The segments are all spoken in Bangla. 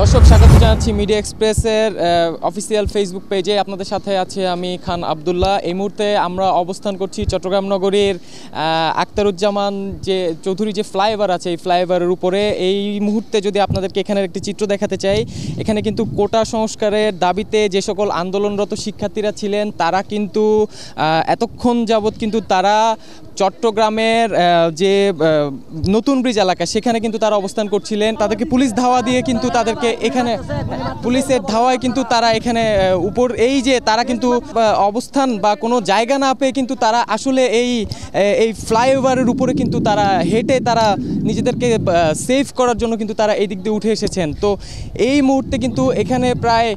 দর্শক স্বাগত জানাচ্ছি মিডিয়া এক্সপ্রেসের অফিসিয়াল ফেসবুক পেজে। আপনাদের সাথে আছে আমি খান আবদুল্লাহ। এই মুহূর্তে আমরা অবস্থান করছি চট্টগ্রাম নগরীর আখতারুজ্জামান যে চৌধুরী যে ফ্লাইওভার আছে, এই ফ্লাইওভারের উপরে। এই মুহূর্তে যদি আপনাদেরকে এখানের একটি চিত্র দেখাতে চাই, এখানে কিন্তু কোটা সংস্কারের দাবিতে যে সকল আন্দোলনরত শিক্ষার্থীরা ছিলেন তারা কিন্তু এতক্ষণ যাবৎ কিন্তু তারা চট্টগ্রামের যে নতুন ব্রিজ এলাকা সেখানে কিন্তু তারা অবস্থান করছিলেন। তাদেরকে পুলিশ ধাওয়া দিয়ে কিন্তু তাদেরকে এখানে পুলিশের ধাওয়ায় কিন্তু তারা এখানে উপর এই যে তারা কিন্তু অবস্থান বা কোনো জায়গা না পেয়ে কিন্তু তারা আসলে এই ফ্লাইওভারের উপরে কিন্তু তারা হেঁটে তারা নিজেদেরকে সেভ করার জন্য কিন্তু তারা এই দিক দিয়ে উঠে এসেছেন। তো এই মুহূর্তে কিন্তু এখানে প্রায়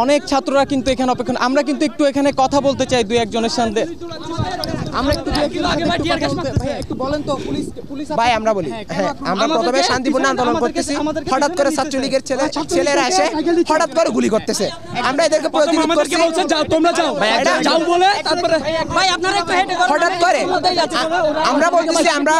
অনেক ছাত্ররা কিন্তু এখানে অপেক্ষা। আমরা কিন্তু একটু এখানে কথা বলতে চাই দুই একজনের সাথে। আমরা একটু বলেন তো পুলিশ ভাই আমরা বলি, আমরা প্রথমে শান্তিপূর্ণ আন্দোলন করতেছি, হঠাৎ করে ছাত্রলীগের ছেলেরা এসে হঠাৎ করে গুলি করতেছে। আমরা এদেরকে প্রতিরোধ করছি, যাও তোমরা যাও যাও বলে তারপরে ভাই আপনারা একটু হেঁটে হঠাৎ করে আমরা বলতেছি আমরা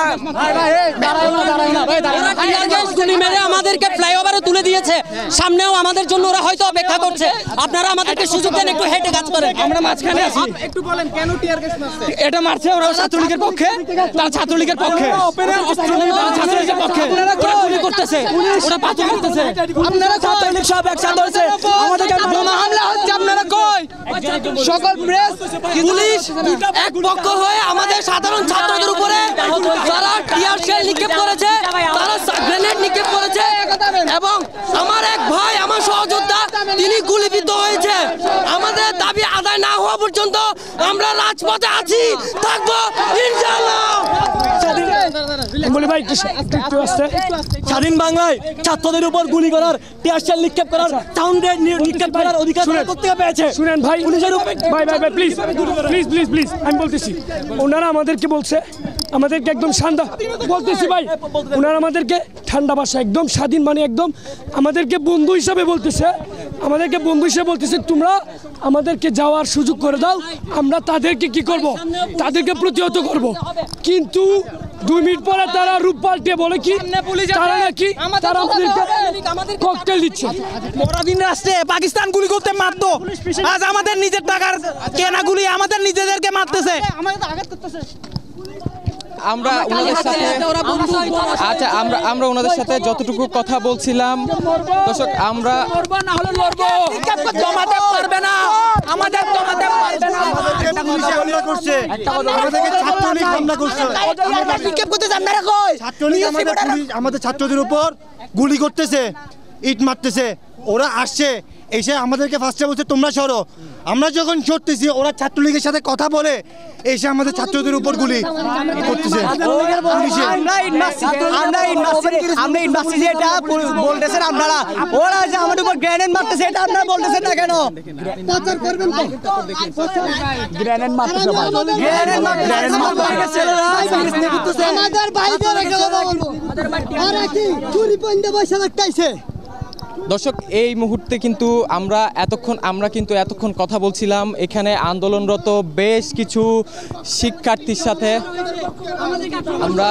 গুলি মেরে আমাদেরকে ফ্লাইওভারে তুলে দিয়েছে, সামনেও আমাদের জন্য ওরা হয়তো অপেক্ষা করছে। আপনারা আমাদেরকে সুযোগ দেন, একটু হেঁটে কাজ করেন। আমরা মাঝখানে আছি, একটু বলেন কেন টিয়ার গ্যাস মারছে? এটা মারছে ওরা ছাত্রলীগের পক্ষে, তার ছাত্রলীগের পক্ষে, ছাত্রলীগের পক্ষে ওরা গুলি করতেছে, ওরা পাথর করতেছে। আপনারা ছাত্রলীগ সব একসাথে হয়েছে, আমাদেরকে বোমা হামলা হচ্ছে। আপনারা কই সকল প্রেস পুলিশ এক পক্ষ হয়ে আমাদের সাধারণ ছাত্রদের উপরে যারা টিয়ার শেল নিক্ষেপ করেছে, তারা গ্রেনেড নিক্ষেপ করেছে এবং আমার এক ভাই আমার সহযোদ্ধা তিনি গুলিবিদ্ধ হয়েছে। আমাদের দাবি আদায় না হওয়া পর্যন্ত আমরা রাজপথে আছি, থাকবো ইনশাআল্লাহ। স্বাধীন বাংলায় ছাত্রদের উপর গুলি করার, টিয়ার শেল নিক্ষেপ করার, সাউন্ড নিক্ষেপ করার অধিকার প্রত্যেকে পেয়েছে। শুনেন ভাই, ভাই প্লিজ প্লিজ প্লিজ প্লিজ আমি বলতেছি, ওনারা আমাদেরকে বলছে, আমাদেরকে একদম ঠান্ডা বলতেছি ভাই, ওনারা আমাদেরকে ঠান্ডা ভাষা একদম স্বাধীন মানে একদম আমাদেরকে বন্ধু হিসাবে বলতেছে, তোমরা আমাদেরকে যাওয়ার সুযোগ করে দাও, আমরা তাদেরকে কি করব, তাদেরকে প্রতিহত করব। কিন্তু 2 মিনিট পরে তারা রূপ পাল্টে বলে কি তারা নাকি তারা আমাদেরকে ককটেল দিচ্ছে। পরাধীন রাষ্ট্রে পাকিস্তান গুলি করতে মারতো, আজ আমাদের নিজের টাকার কেনা গুলি আমাদের নিজেদেরকে মারতেছে। আমরা ওনাদের সাথে আচ্ছা আমরা ওনাদের সাথে যতটুকু কথা বলছিলাম দর্শক, আমরা জমাতে পারবে না, আমাদের জমাতে পারবে না। আমাদের ছাত্রদের উপর গুলি করতেছে, ইট মারতেছে। ওরা আসছে এসে আমাদেরকে ফার্স্টে বলছে তোমরা সরো। আমরা যখন সরতেছি ওরা ছাত্রলীগের সাথে কথা বলে এসে আমাদের ছাত্রদের উপর গুলি করতেছে। দর্শক এই মুহূর্তে কিন্তু আমরা এতক্ষণ কথা বলছিলাম এখানে আন্দোলনরত বেশ কিছু শিক্ষার্থীর সাথে। আমরা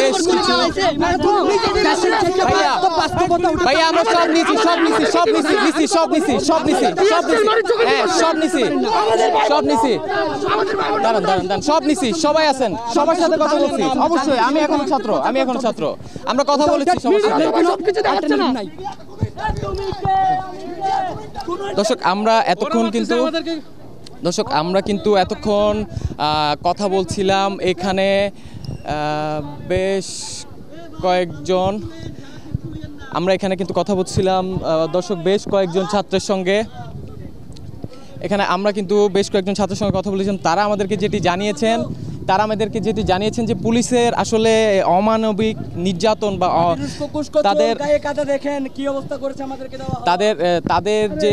বেশ কিছু ভাইয়া আমরা সব নিছি, সবাই আছেন, সবার সাথে কথা বলছি। অবশ্যই আমি এখনো ছাত্র, আমরা কথা বলেছি দর্শক। আমরা কিন্তু এতক্ষণ কথা বলছিলাম এখানে বেশ কয়েকজন, দর্শক বেশ কয়েকজন ছাত্রের সঙ্গে। এখানে আমরা কিন্তু বেশ কয়েকজন ছাত্রের সঙ্গে কথা বলেছিলাম। তারা আমাদেরকে যেটি জানিয়েছেন যে পুলিশের আসলে অমানবিক নির্যাতন বা তাদের দেখেন কি অবস্থা করেছে আমাদেরকে, তাদের যে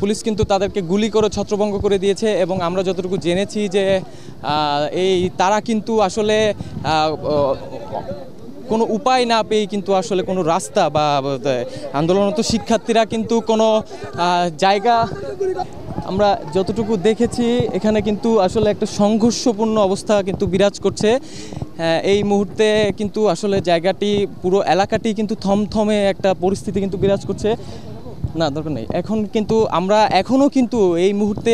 পুলিশ কিন্তু তাদেরকে গুলি করে ছত্রভঙ্গ করে দিয়েছে এবং আমরা যতটুকু জেনেছি যে তারা কিন্তু আসলে কোনো উপায় না পেয়ে কিন্তু আসলে কোনো রাস্তা বা আন্দোলনরত শিক্ষার্থীরা কিন্তু কোনো জায়গা, আমরা যতটুকু দেখেছি এখানে কিন্তু আসলে একটা সংঘর্ষপূর্ণ অবস্থা কিন্তু বিরাজ করছে এই মুহূর্তে। কিন্তু আসলে জায়গাটি, পুরো এলাকাটি কিন্তু থমথমে একটা পরিস্থিতি কিন্তু বিরাজ করছে। না, দরকার নেই এখন, কিন্তু আমরা এখনও কিন্তু এই মুহূর্তে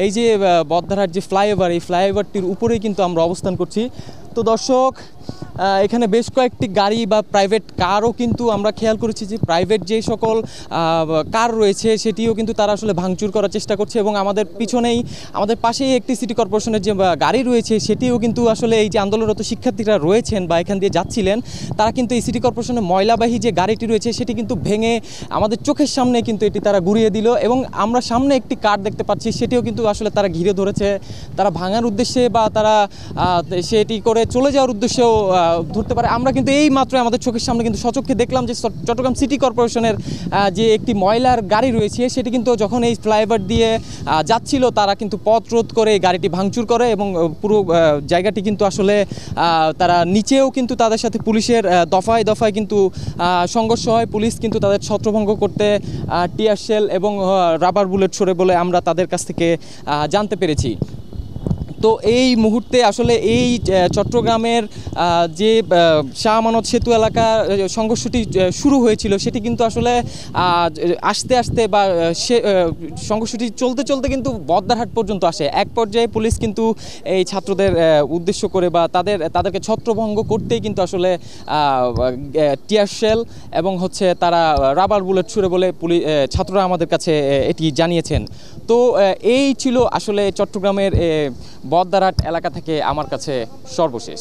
এই যে বদ্দারহাট যে ফ্লাইওভার, এই ফ্লাইওভারটির উপরেই কিন্তু আমরা অবস্থান করছি। তো দর্শক, এখানে বেশ কয়েকটি গাড়ি বা প্রাইভেট কারও কিন্তু আমরা খেয়াল করেছি যে প্রাইভেট যে সকল কার রয়েছে সেটিও কিন্তু তারা আসলে ভাঙচুর করার চেষ্টা করছে এবং আমাদের পিছনেই, আমাদের পাশেই একটি সিটি কর্পোরেশনের যে গাড়ি রয়েছে সেটিও কিন্তু আসলে এই যে আন্দোলনরত শিক্ষার্থীরা রয়েছেন বা এখান দিয়ে যাচ্ছিলেন, তারা কিন্তু এই সিটি কর্পোরেশনের ময়লাবাহী যে গাড়িটি রয়েছে সেটি কিন্তু ভেঙে আমাদের চোখের সামনে কিন্তু এটি তারা ঘুরিয়ে দিল এবং আমরা সামনে একটি কার দেখতে পাচ্ছি সেটিও কিন্তু আসলে তারা ঘিরে ধরেছে, তারা ভাঙার উদ্দেশ্যে বা তারা সেটি করে চলে যাওয়ার উদ্দেশ্যেও ধরতে পারে। আমরা কিন্তু এই মাত্র আমাদের চোখের সামনে কিন্তু সচক্ষে দেখলাম যে চট্টগ্রাম সিটি কর্পোরেশনের যে একটি ময়লার গাড়ি রয়েছে সেটি কিন্তু যখন এই ফ্লাইওভার দিয়ে যাচ্ছিল তারা কিন্তু পথ রোধ করে এই গাড়িটি ভাঙচুর করে এবং পুরো জায়গাটি কিন্তু আসলে তারা নিচেও কিন্তু তাদের সাথে পুলিশের দফায় দফায় কিন্তু সংঘর্ষ হয়। পুলিশ কিন্তু তাদের ছত্রভঙ্গ করতে টিয়ার শেল এবং রাবার বুলেট ছোড়ে বলে আমরা তাদের কাছ থেকে জানতে পেরেছি। তো এই মুহূর্তে আসলে এই চট্টগ্রামের যে শাহ আমানত সেতু এলাকা সংঘর্ষটি শুরু হয়েছিল সেটি কিন্তু আসলে আস্তে আস্তে বা সংঘর্ষটি চলতে চলতে কিন্তু বদ্দারহাট পর্যন্ত আসে। এক পর্যায়ে পুলিশ কিন্তু এই ছাত্রদের উদ্দেশ্য করে বা তাদেরকে ছত্রভঙ্গ করতেই কিন্তু আসলে টিয়ার শেল এবং তারা রাবার বুলেট ছুড়ে বলে ছাত্ররা আমাদের কাছে এটি জানিয়েছেন। তো এই ছিল আসলে চট্টগ্রামের বদ্দারহাট এলাকা থেকে আমার কাছে সর্বশেষ।